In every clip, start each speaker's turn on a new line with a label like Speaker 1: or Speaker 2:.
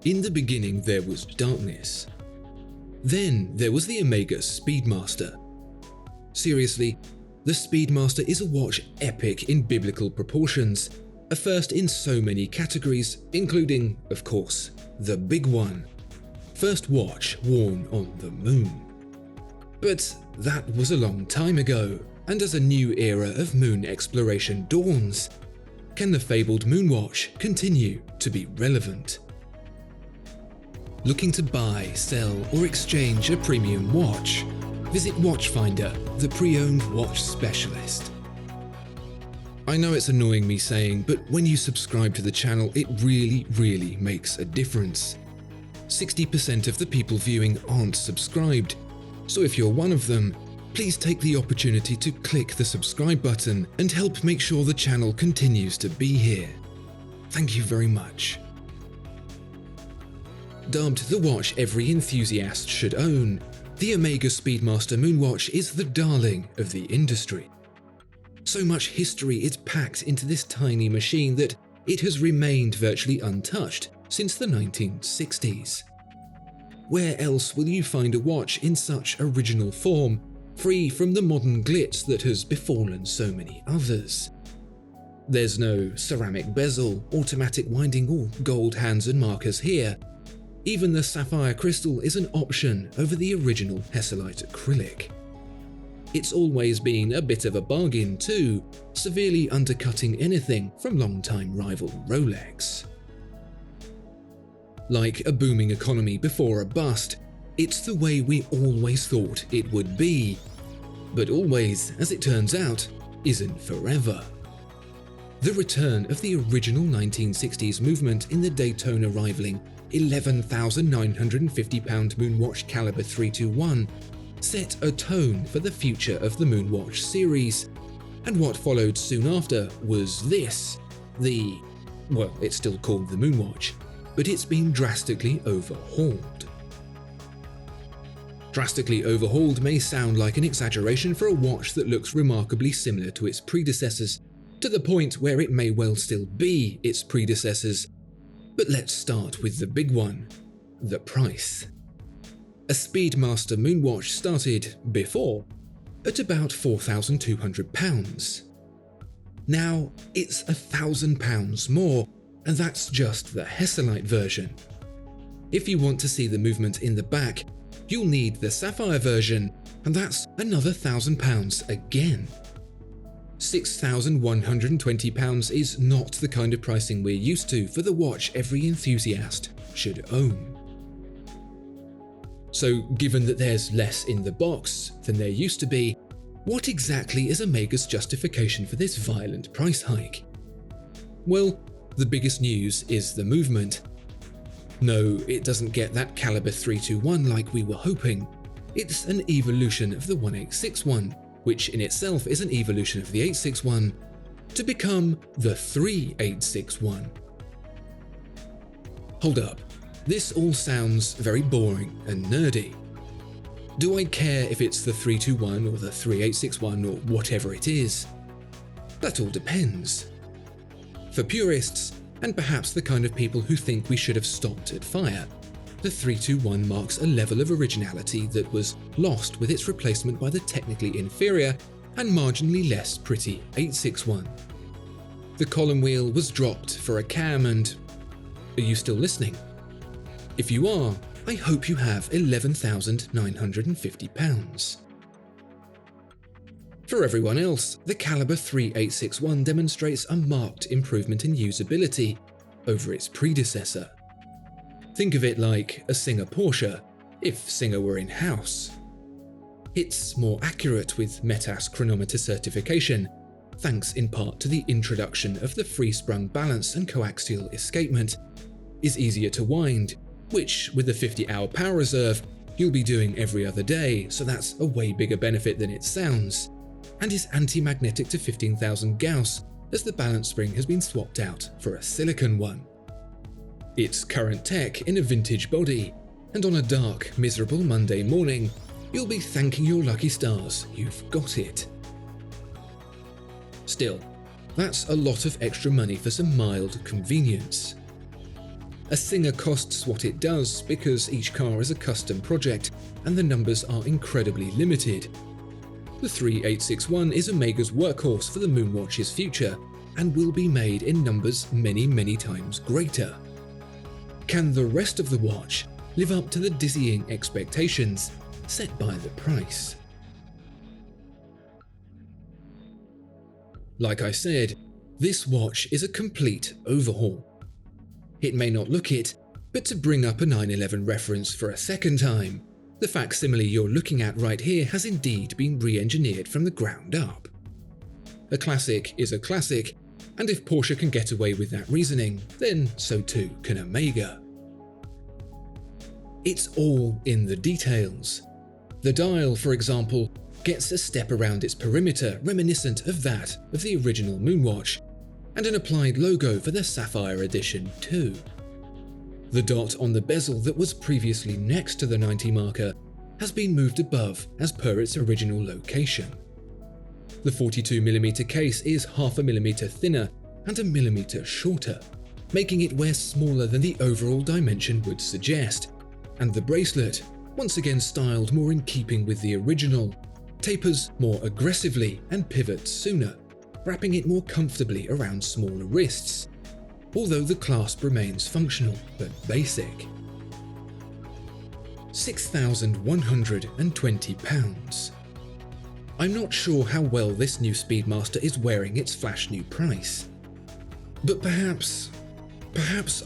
Speaker 1: In the beginning there was darkness. Then there was the Omega Speedmaster. Seriously, the Speedmaster is a watch epic in biblical proportions, a first in so many categories, including, of course, the big one. First watch worn on the moon. But that was a long time ago, and as a new era of moon exploration dawns, can the fabled Moonwatch continue to be relevant? Looking to buy, sell, or exchange a premium watch? Visit Watchfinder, the pre-owned watch specialist. I know it's annoying me saying, but when you subscribe to the channel, it really makes a difference. 60% of the people viewing aren't subscribed, so if you're one of them, please take the opportunity to click the subscribe button and help make sure the channel continues to be here. Thank you very much. Dubbed the watch every enthusiast should own, the Omega Speedmaster Moonwatch is the darling of the industry. So much history is packed into this tiny machine that it has remained virtually untouched since the 1960s. Where else will you find a watch in such original form, free from the modern glitz that has befallen so many others? There's no ceramic bezel, automatic winding, or gold hands and markers here. Even the sapphire crystal is an option over the original Hesselite acrylic. It's always been a bit of a bargain too, severely undercutting anything from longtime rival Rolex. Like a booming economy before a bust, it's the way we always thought it would be. But always, as it turns out, isn't forever. The return of the original 1960s movement in the Daytona rivaling £11,950 Moonwatch caliber 321 set a tone for the future of the Moonwatch series, and what followed soon after was this, it's still called the Moonwatch, but it's been drastically overhauled. Drastically overhauled may sound like an exaggeration for a watch that looks remarkably similar to its predecessors, to the point where it may well still be its predecessors. But let's start with the big one, the price. A Speedmaster Moonwatch started, before, at about £4,200. Now it's £1,000 more, and that's just the Hesselite version. If you want to see the movement in the back, you'll need the sapphire version, and that's another £1,000 again. £6,120 is not the kind of pricing we're used to for the watch every enthusiast should own. So, given that there's less in the box than there used to be, what exactly is Omega's justification for this violent price hike? Well, the biggest news is the movement. No, it doesn't get that caliber 321 like we were hoping. It's an evolution of the 1861, which in itself is an evolution of the 861, to become the 3861. Hold up, this all sounds very boring and nerdy. Do I care if it's the 321 or the 3861 or whatever it is? That all depends. For purists, and perhaps the kind of people who think we should have stopped at fire, the 321 marks a level of originality that was lost with its replacement by the technically inferior and marginally less pretty 861. The column wheel was dropped for a cam and… Are you still listening? If you are, I hope you have £11,950. For everyone else, the caliber 3861 demonstrates a marked improvement in usability over its predecessor. Think of it like a Singer Porsche, if Singer were in-house. It's more accurate with METAS chronometer certification, thanks in part to the introduction of the free-sprung balance and coaxial escapement, is easier to wind, which, with a 50-hour power reserve, you'll be doing every other day, so that's a way bigger benefit than it sounds, and is anti-magnetic to 15,000 Gauss, as the balance spring has been swapped out for a silicon one. It's current tech in a vintage body, and on a dark, miserable Monday morning, you'll be thanking your lucky stars you've got it. Still, that's a lot of extra money for some mild convenience. A Singer costs what it does because each car is a custom project and the numbers are incredibly limited. The 3861 is Omega's workhorse for the Moonwatch's future and will be made in numbers many times greater. Can the rest of the watch live up to the dizzying expectations set by the price? Like I said, this watch is a complete overhaul. It may not look it, but to bring up a 911 reference for a second time, the facsimile you're looking at right here has indeed been re-engineered from the ground up. A classic is a classic, and if Porsche can get away with that reasoning, then so too can Omega. It's all in the details. The dial, for example, gets a step around its perimeter reminiscent of that of the original Moonwatch, and an applied logo for the Sapphire edition too. The dot on the bezel that was previously next to the 90 marker has been moved above as per its original location. The 42mm case is half a millimeter thinner and a millimeter shorter, making it wear smaller than the overall dimension would suggest, and the bracelet, once again styled more in keeping with the original, tapers more aggressively and pivots sooner, wrapping it more comfortably around smaller wrists, although the clasp remains functional but basic. £6,120. I'm not sure how well this new Speedmaster is wearing its flash new price. But perhaps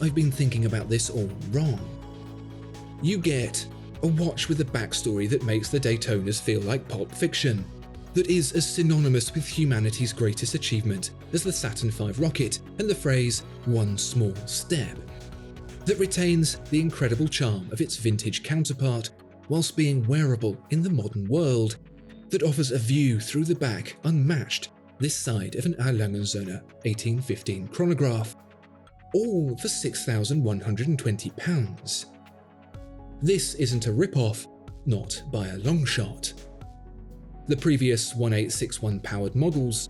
Speaker 1: I've been thinking about this all wrong. You get a watch with a backstory that makes the Daytonas feel like Pulp Fiction, that is as synonymous with humanity's greatest achievement as the Saturn V rocket and the phrase "one small step," that retains the incredible charm of its vintage counterpart whilst being wearable in the modern world, that offers a view through the back unmatched this side of an Erlangenzone 1815 chronograph, all for £6,120. This isn't a rip-off, not by a long shot. The previous 1861 powered models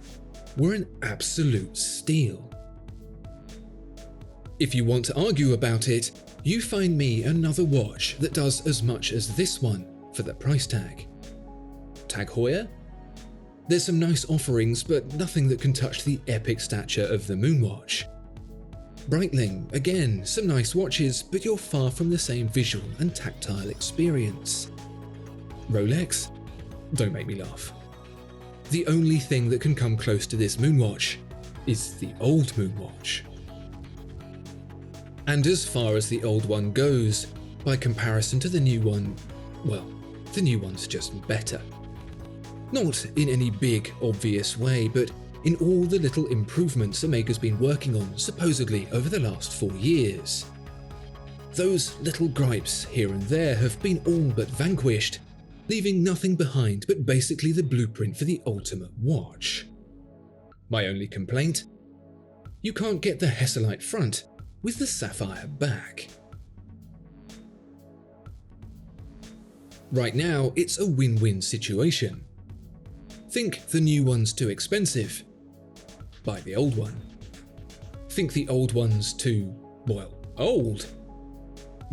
Speaker 1: were an absolute steal. If you want to argue about it, you find me another watch that does as much as this one for the price tag. Tag Heuer? There's some nice offerings, but nothing that can touch the epic stature of the Moonwatch. Breitling, again, some nice watches, but you're far from the same visual and tactile experience. Rolex? Don't make me laugh. The only thing that can come close to this Moonwatch is the old Moonwatch. And as far as the old one goes, by comparison to the new one, well, the new one's just better. Not in any big, obvious way, but in all the little improvements Omega's been working on supposedly over the last 4 years. Those little gripes here and there have been all but vanquished, leaving nothing behind but basically the blueprint for the ultimate watch. My only complaint? You can't get the Hesalite front with the sapphire back. Right now, it's a win-win situation. Think the new one's too expensive? Buy the old one. Think the old one's too, well, old?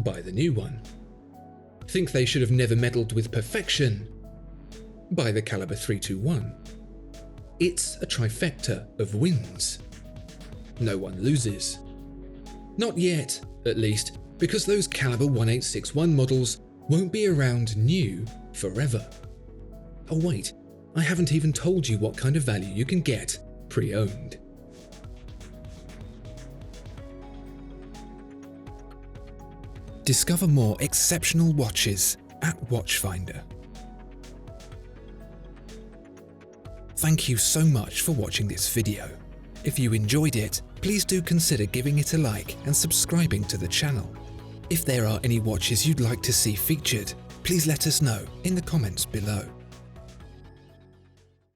Speaker 1: Buy the new one. Think they should have never meddled with perfection? Buy the Caliber 321. It's a trifecta of wins. No one loses. Not yet, at least, because those Caliber 1861 models won't be around new forever. Oh wait, I haven't even told you what kind of value you can get pre-owned. Discover more exceptional watches at Watchfinder. Thank you so much for watching this video. If you enjoyed it, please do consider giving it a like and subscribing to the channel. If there are any watches you'd like to see featured, please let us know in the comments below.